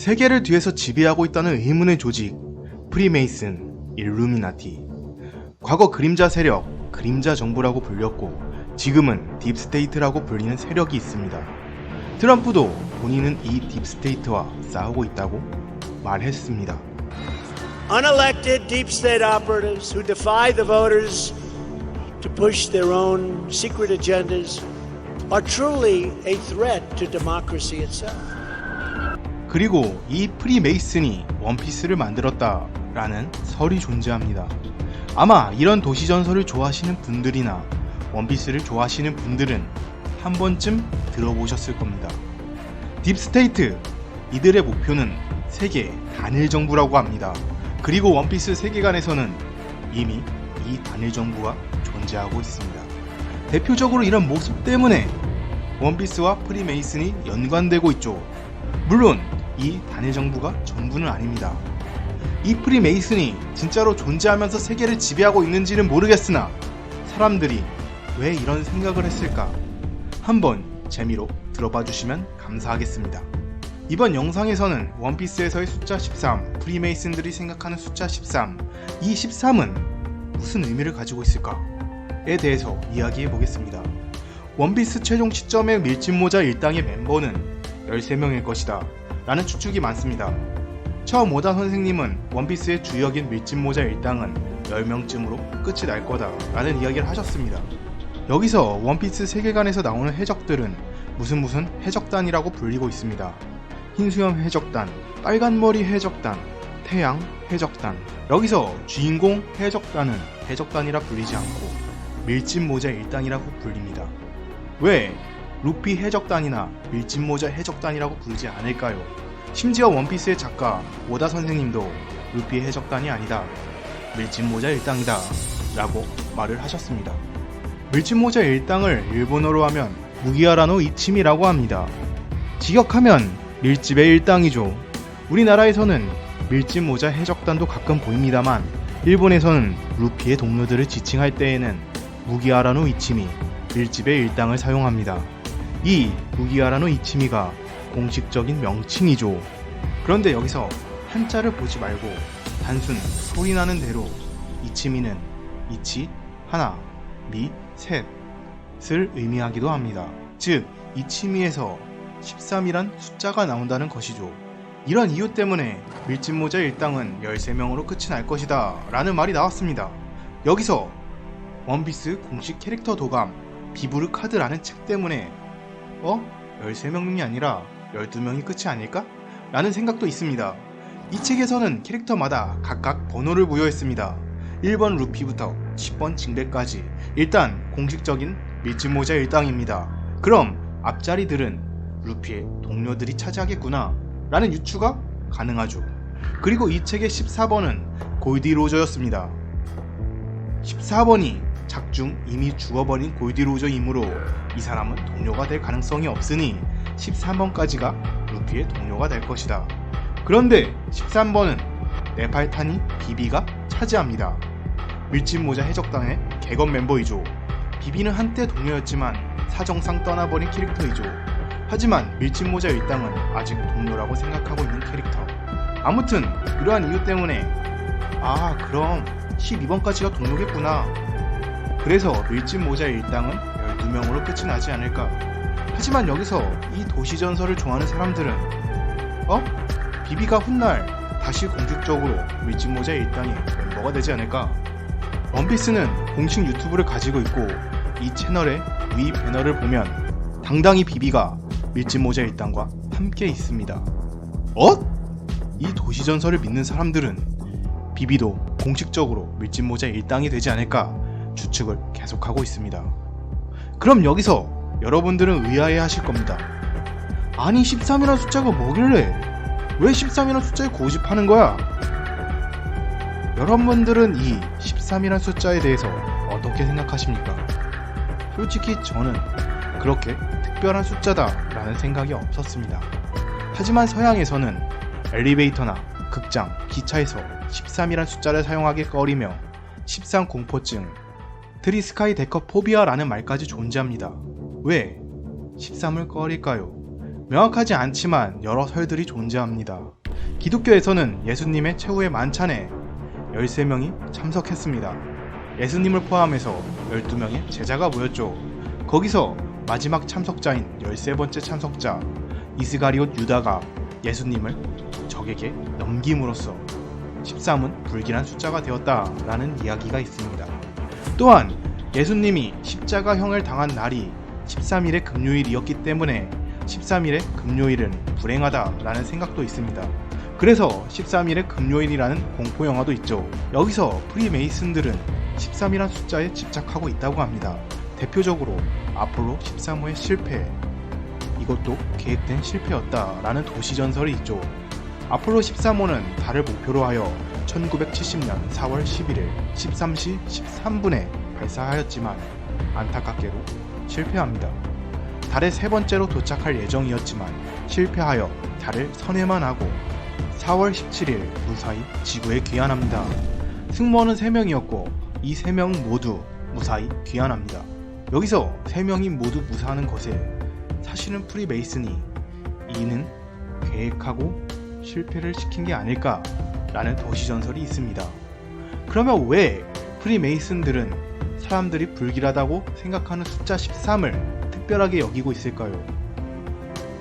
세계를 뒤에서 지배하고 있다는 의문의 조직, 프리메이슨, 일루미나티. 과거 그림자 세력, 그림자 정부라고 불렸고 지금은 딥스테이트라고 불리는 세력이 있습니다. 트럼프도 본인은 이 딥스테이트와 싸우고 있다고 말했습니다. Unelected deep state operatives who defy the voters to push their own secret agendas are truly a threat to democracy itself. 그리고 이 프리메이슨이 원피스를 만들었다라는 설이 존재합니다. 아마 이런 도시전설을 좋아하시는 분들이나 원피스를 좋아하시는 분들은 한 번쯤 들어보셨을 겁니다. 딥스테이트, 이들의 목표는 세계 단일 정부라고 합니다. 그리고 원피스 세계관에서는 이미 이 단일 정부가 존재하고 있습니다. 대표적으로 이런 모습 때문에 원피스와 프리메이슨이 연관되고 있죠. 물론 이 단일 정부가 전부는 아닙니다. 이 프리메이슨이 진짜로 존재하면서 세계를 지배하고 있는지는 모르겠으나 사람들이 왜 이런 생각을 했을까? 한번 재미로 들어봐 주시면 감사하겠습니다. 이번 영상에서는 원피스에서의 숫자 13, 프리메이슨들이 생각하는 숫자 13, 이 13은 무슨 의미를 가지고 있을까에 대해서 이야기해 보겠습니다. 원피스 최종 시점의 밀짚모자 일당의 멤버는 13명일 것이다 라는 추측이 많습니다. 처음 오다 선생님은 원피스의 주역인 밀짚모자 일당은 10명쯤으로 끝이 날 거다 라는 이야기를 하셨습니다. 여기서 원피스 세계관에서 나오는 해적들은 무슨 해적단이라고 불리고 있습니다. 흰수염 해적단, 빨간머리 해적단, 태양 해적단. 여기서 주인공 해적단은 해적단이라 불리지 않고 밀짚모자 일당이라고 불립니다. 왜 루피 해적단이나 밀짚모자 해적단이라고 부르지 않을까요? 심지어 원피스의 작가 오다 선생님도 루피 해적단이 아니다, 밀짚모자 일당이다 라고 말을 하셨습니다. 밀짚모자 일당을 일본어로 하면 무기하라노 이치미라고 합니다. 직역하면 밀집의 일당이죠. 우리나라에서는 밀짚모자 해적단도 가끔 보입니다만 일본에서는 루피의 동료들을 지칭할 때에는 무기하라노 이치미, 밀집의 일당을 사용합니다. 이 무기하라노 이치미가 공식적인 명칭이죠. 그런데 여기서 한자를 보지 말고 단순 소리나는 대로 이치미는 이치, 하나, 미, 셋을 의미하기도 합니다. 즉, 이치미에서 13이란 숫자가 나온다는 것이죠. 이런 이유 때문에 밀짚모자 일당은 13명으로 끝이 날 것이다 라는 말이 나왔습니다. 여기서 원피스 공식 캐릭터 도감 비브르 카드라는 책 때문에 13명이 아니라 12명이 끝이 아닐까? 라는 생각도 있습니다. 이 책에서는 캐릭터마다 각각 번호를 부여했습니다. 1번 루피부터 10번 징배까지 일단 공식적인 밀짚모자 일당입니다. 그럼 앞자리들은 루피의 동료들이 차지하겠구나 라는 유추가 가능하죠. 그리고 이 책의 14번은 골디로저였습니다. 14번이 작중 이미 죽어버린 골디로저이므로 이 사람은 동료가 될 가능성이 없으니 13번까지가 루피의 동료가 될 것이다. 그런데 13번은 네팔타니 비비가 차지합니다. 밀짚모자 해적단의 객원 멤버이죠. 비비는 한때 동료였지만 사정상 떠나버린 캐릭터이죠. 하지만 밀짚모자 일당은 아직 동료라고 생각하고 있는 캐릭터. 아무튼 이러한 이유 때문에 그럼 12번까지가 동료겠구나. 그래서 밀짚모자 일당은 12명으로 끝이 나지 않을까. 하지만 여기서 이 도시전설을 좋아하는 사람들은 비비가 훗날 다시 공식적으로 밀짚모자 일당의 멤버가 되지 않을까. 원피스는 공식 유튜브를 가지고 있고 이 채널의 위 배너를 보면 당당히 비비가 밀짚모자 일당과 함께 있습니다. 이 도시전설을 믿는 사람들은 비비도 공식적으로 밀짚모자 일당이 되지 않을까 추측을 계속하고 있습니다. 그럼 여기서 여러분들은 의아해 하실 겁니다. 아니 13이라는 숫자가 뭐길래 왜 13이라는 숫자에 고집하는 거야? 여러분들은 이 13이라는 숫자에 대해서 어떻게 생각하십니까? 솔직히 저는 그렇게 특별한 숫자다 라는 생각이 없었습니다. 하지만 서양에서는 엘리베이터나 극장, 기차에서 13이란 숫자를 사용하기 꺼리며 13 공포증, 트리스카이 데커포비아라는 말까지 존재합니다. 왜 13을 꺼릴까요? 명확하지 않지만 여러 설들이 존재합니다. 기독교에서는 예수님의 최후의 만찬에 13명이 참석했습니다. 예수님을 포함해서 12명의 제자가 모였죠. 거기서 마지막 참석자인 13번째 참석자 이스가리옷 유다가 예수님을 적에게 넘김으로써 13은 불길한 숫자가 되었다라는 이야기가 있습니다. 또한 예수님이 십자가형을 당한 날이 13일의 금요일이었기 때문에 13일의 금요일은 불행하다라는 생각도 있습니다. 그래서 13일의 금요일이라는 공포영화도 있죠. 여기서 프리메이슨들은 13이란 숫자에 집착하고 있다고 합니다. 대표적으로 아폴로 13호의 실패, 이것도 계획된 실패였다라는 도시전설이 있죠. 아폴로 13호는 달을 목표로 하여 1970년 4월 11일 13시 13분에 발사하였지만 안타깝게도 실패합니다. 달에 세 번째로 도착할 예정이었지만 실패하여 달을 선회만 하고 4월 17일 무사히 지구에 귀환합니다. 승무원은 3명이었고 이 3명 모두 무사히 귀환합니다. 여기서 3명이 모두 무사하는 것에 사실은 프리메이슨이 이는 계획하고 실패를 시킨 게 아닐까 라는 도시전설이 있습니다. 그러면 왜 프리메이슨들은 사람들이 불길하다고 생각하는 숫자 13을 특별하게 여기고 있을까요?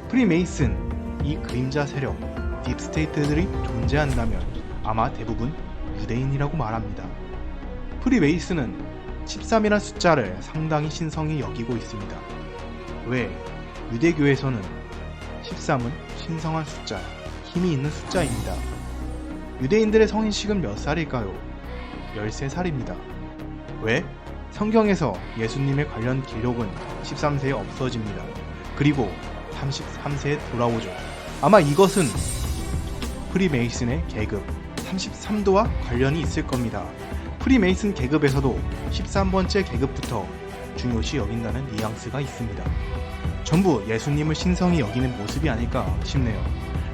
프리메이슨, 이 그림자 세력, 딥스테이트들이 존재한다면 아마 대부분 유대인이라고 말합니다. 프리메이슨은 13이란 숫자를 상당히 신성히 여기고 있습니다. 왜? 유대교에서는 13은 신성한 숫자, 힘이 있는 숫자입니다. 유대인들의 성인식은 몇 살일까요? 13살입니다. 왜? 성경에서 예수님의 관련 기록은 13세에 없어집니다. 그리고 33세에 돌아오죠. 아마 이것은 프리메이슨의 계급 33도와 관련이 있을 겁니다. 프리메이슨 계급에서도 13번째 계급부터 중요시 여긴다는 뉘앙스가 있습니다. 전부 예수님을 신성히 여기는 모습이 아닐까 싶네요.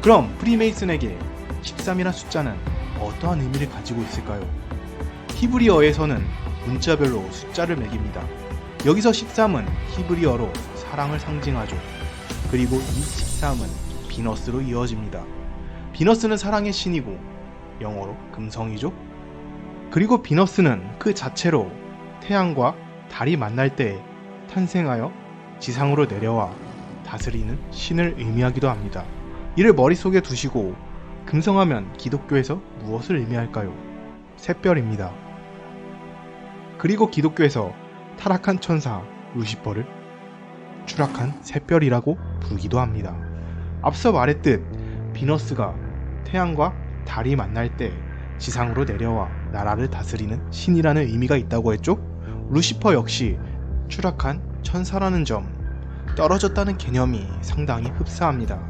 그럼 프리메이슨에게 13이란 숫자는 어떠한 의미를 가지고 있을까요? 히브리어에서는 문자별로 숫자를 매깁니다. 여기서 13은 히브리어로 사랑을 상징하죠. 그리고 이 13은 비너스로 이어집니다. 비너스는 사랑의 신이고 영어로 금성이죠. 그리고 비너스는 그 자체로 태양과 달이 만날 때 탄생하여 지상으로 내려와 다스리는 신을 의미하기도 합니다. 이를 머릿속에 두시고 금성하면 기독교에서 무엇을 의미할까요? 샛별입니다. 그리고 기독교에서 타락한 천사 루시퍼를 추락한 샛별이라고 부르기도 합니다. 앞서 말했듯 비너스가 태양과 달이 만날 때 지상으로 내려와 나라를 다스리는 신이라는 의미가 있다고 했죠? 루시퍼 역시 추락한 천사라는 점, 떨어졌다는 개념이 상당히 흡사합니다.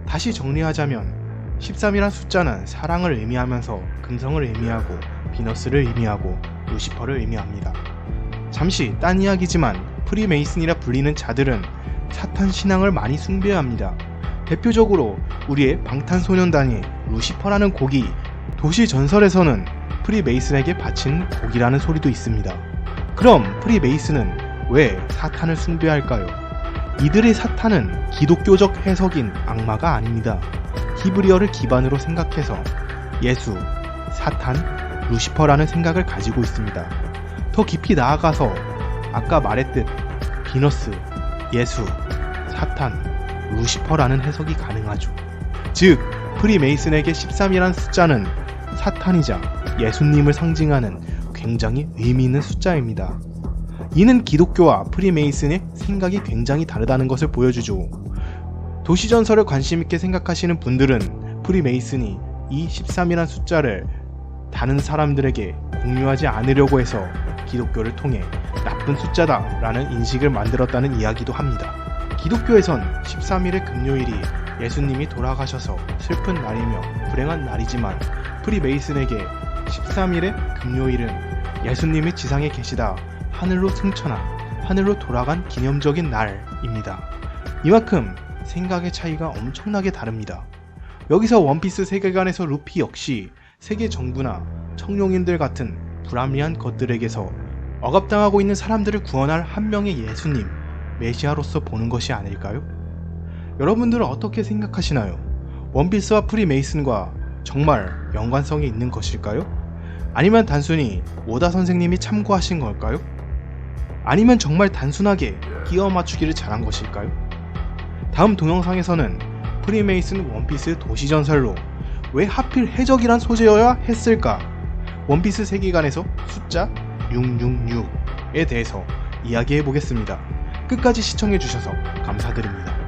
다시 정리하자면 13이란 숫자는 사랑을 의미하면서 금성을 의미하고 비너스를 의미하고 루시퍼를 의미합니다. 잠시 딴 이야기지만 프리메이슨이라 불리는 자들은 사탄 신앙을 많이 숭배합니다. 대표적으로 우리의 방탄소년단이 루시퍼라는 곡이 도시 전설에서는 프리메이슨에게 바친 곡이라는 소리도 있습니다. 그럼 프리메이슨은 왜 사탄을 숭배할까요? 이들의 사탄은 기독교적 해석인 악마가 아닙니다. 히브리어를 기반으로 생각해서 예수, 사탄, 루시퍼라는 생각을 가지고 있습니다. 더 깊이 나아가서 아까 말했듯 비너스, 예수, 사탄, 루시퍼라는 해석이 가능하죠. 즉, 프리메이슨에게 13이란 숫자는 사탄이자 예수님을 상징하는 굉장히 의미 있는 숫자입니다. 이는 기독교와 프리메이슨의 생각이 굉장히 다르다는 것을 보여주죠. 도시전설을 관심있게 생각하시는 분들은 프리메이슨이 이 13이란 숫자를 다른 사람들에게 공유하지 않으려고 해서 기독교를 통해 나쁜 숫자다 라는 인식을 만들었다는 이야기도 합니다. 기독교에선 13일의 금요일이 예수님이 돌아가셔서 슬픈 날이며 불행한 날이지만 프리메이슨에게 13일의 금요일은 예수님이 지상에 계시다 하늘로 승천한, 하늘로 돌아간 기념적인 날입니다. 이만큼 생각의 차이가 엄청나게 다릅니다. 여기서 원피스 세계관에서 루피 역시 세계 정부나 청룡인들 같은 불합리한 것들에게서 억압당하고 있는 사람들을 구원할 한 명의 예수님, 메시아로서 보는 것이 아닐까요? 여러분들은 어떻게 생각하시나요? 원피스와 프리메이슨과 정말 연관성이 있는 것일까요? 아니면 단순히 오다 선생님이 참고하신 걸까요? 아니면 정말 단순하게 끼워 맞추기를 잘한 것일까요? 다음 동영상에서는 프리메이슨 원피스 도시전설로 왜 하필 해적이란 소재여야 했을까? 원피스 세계관에서 숫자 666에 대해서 이야기해 보겠습니다. 끝까지 시청해 주셔서 감사드립니다.